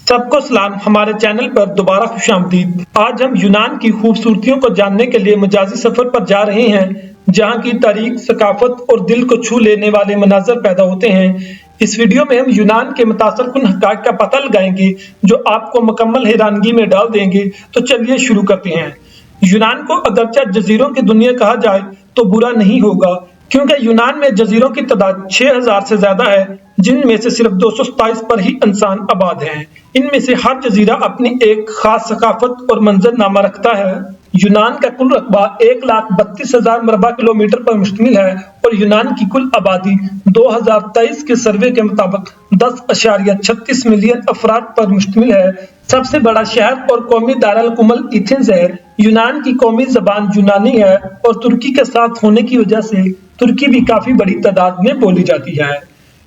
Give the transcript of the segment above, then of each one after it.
سب کو سلام، ہمارے چینل پر دوبارہ خوش آمدید۔ آج ہم یونان کی خوبصورتیوں کو جاننے کے لیے مجازی سفر پر جا رہے ہیں، جہاں کی تاریخ، ثقافت اور دل کو چھو لینے والے مناظر پیدا ہوتے ہیں۔ اس ویڈیو میں ہم یونان کے متاثر کن حقائق کا پتہ لگائیں گے جو آپ کو مکمل حیرانگی میں ڈال دیں گے۔ تو چلیے شروع کرتے ہیں۔ یونان کو اگرچہ جزیروں کی دنیا کہا جائے تو برا نہیں ہوگا، کیونکہ یونان میں جزیروں کی تعداد 6000 سے زیادہ ہے، جن میں سے صرف 227 پر ہی انسان آباد ہیں۔ ان میں سے ہر جزیرہ اپنی ایک خاص ثقافت اور منظر نامہ رکھتا ہے۔ یونان کا کل رقبہ 1,32,000 مربع کلومیٹر پر مشتمل ہے اور یونان کی کل آبادی 2023 کے سروے کے مطابق 10.36 ملین افراد پر مشتمل ہے۔ سب سے بڑا شہر اور قومی دارالحکومت ایتھنز ہے۔ یونان کی قومی زبان یونانی ہے اور ترکی کے ساتھ ہونے کی وجہ سے ترکی بھی کافی بڑی تعداد میں بولی جاتی ہے۔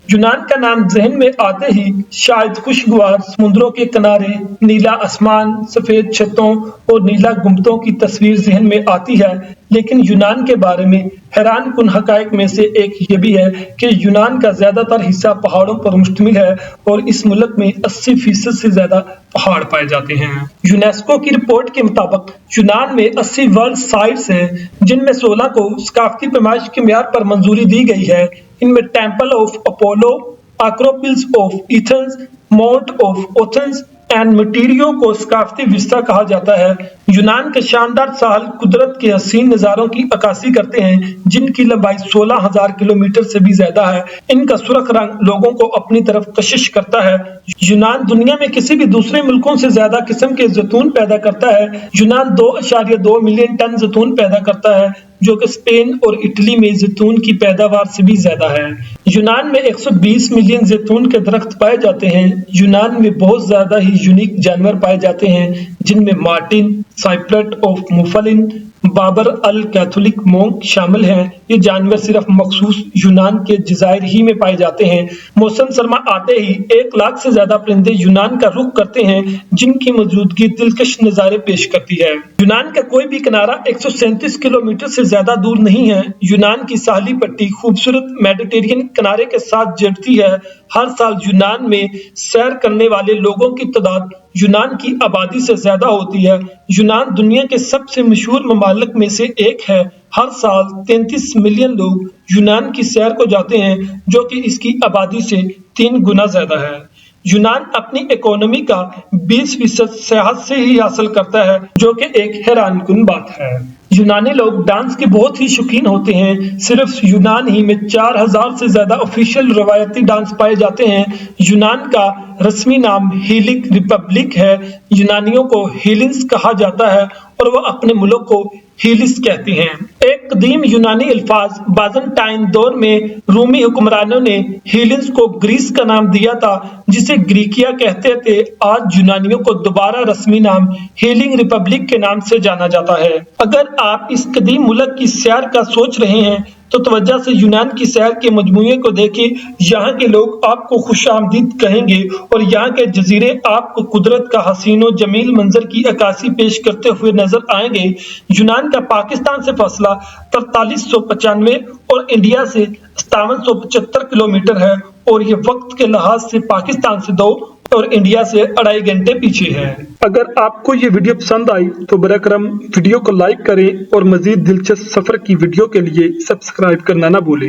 یونان کا نام ذہن میں آتے ہی شاید خوشگوار سمندروں کے کنارے، نیلا آسمان، سفید چھتوں اور نیلا گنبدوں کی تصویر ذہن میں آتی ہے، لیکن یونان کے بارے میں حیران کن حقائق میں سے ایک یہ بھی ہے کہ یونان کا زیادہ تر حصہ پہاڑوں پر مشتمل ہے اور اس ملک میں 80% سے زیادہ پہاڑ پائے جاتے ہیں۔ یونیسکو کی رپورٹ کے مطابق یونان میں 80 ورلڈ سائٹس ہیں، جن میں 16 کو ثقافتی پیمائش کے معیار پر منظوری دی گئی ہے۔ ان میں temple of Apollo, Acropolis of Athens, mount of Athens and Meteora کو ثقافتی ورثہ کہا جاتا ہے۔ یونان کے شاندار ساحل قدرت کے حسین نظاروں کی عکاسی کرتے ہیں، جن کی لمبائی 16,000 کلومیٹر سے بھی زیادہ ہے۔ ان کا سرخ رنگ لوگوں کو اپنی طرف کشش کرتا ہے۔ یونان دنیا میں کسی بھی دوسرے ملکوں سے زیادہ قسم کے زیتون پیدا کرتا ہے۔ یونان 2.2 ملین ٹن زیتون پیدا کرتا ہے، جو کہ اسپین اور اٹلی میں زیتون کی پیداوار سے بھی زیادہ ہے۔ یونان میں 120 ملین زیتون کے درخت پائے جاتے ہیں۔ یونان میں بہت زیادہ ہی یونیک جانور پائے جاتے ہیں، جن میں مارٹن، سائپرٹ آف موفلن، بابر الکیتھولک مونک شامل ہیں۔ یہ جانور صرف مخصوص یونان کے جزائر ہی میں پائے جاتے ہیں۔ موسم سرما آتے ہی 1,00,000 سے زیادہ پرندے یونان کا رخ کرتے ہیں، جن کی موجودگی دلکش نظارے پیش کرتی ہے۔ یونان کا کوئی بھی کنارہ 137 کلومیٹر سے زیادہ دور نہیں ہے۔ یونان کی ساحلی پٹی خوبصورت میڈیٹرینین کنارے کے ساتھ جڑتی ہے۔ ہر سال یونان میں سیر کرنے والے لوگوں کی تعداد یونان کی آبادی سے زیادہ ہوتی ہے۔ یونان دنیا کے سب سے مشہور ممالک میں سے ایک ہے۔ ہر سال 33 ملین لوگ یونان کی سیر کو جاتے ہیں، جو کہ اس کی آبادی سے 3 گنا زیادہ ہے۔ یونان اپنی اکانومی کا 20% سیاحت سے ہی حاصل کرتا ہے، جو کہ ایک حیران کن بات ہے۔ یونانی لوگ ڈانس کے بہت ہی شوقین ہوتے ہیں۔ صرف یونان ہی میں 4000 سے زیادہ آفیشیل روایتی ڈانس پائے جاتے ہیں۔ یونان کا رسمی نام ہیلک ریپبلک ہے۔ یونانیوں کو ہیلنز کہا جاتا ہے اور وہ اپنے ملک کو ہیلس کہتے ہیں۔ ایک قدیم یونانی الفاظ بازنٹائن دور میں رومی حکمرانوں نے ہیلنز کو گریس کا نام دیا تھا، جسے گریکیا کہتے تھے۔ آج یونانیوں کو دوبارہ رسمی نام ہیلنگ ریپبلک کے نام سے جانا جاتا ہے۔ اگر آپ اس قدیم ملک کی سیر کا سوچ رہے ہیں تو توجہ سے یونان کی سیر کے مجموعے کو دیکھیں۔ یہاں کے لوگ آپ کو خوش آمدید کہیں گے اور یہاں کے جزیرے آپ کو قدرت کا حسین و جمیل منظر کی عکاسی پیش کرتے ہوئے نظر آئیں گے۔ یونان کا پاکستان سے فاصلہ 4395 اور انڈیا سے 5775 کلومیٹر ہے اور یہ وقت کے لحاظ سے پاکستان سے 2 اور انڈیا سے 2.5 گھنٹے پیچھے ہے۔ اگر آپ کو یہ ویڈیو پسند آئی تو براہ کرم ویڈیو کو لائک کریں اور مزید دلچسپ سفر کی ویڈیو کے لیے سبسکرائب کرنا نہ بھولیں۔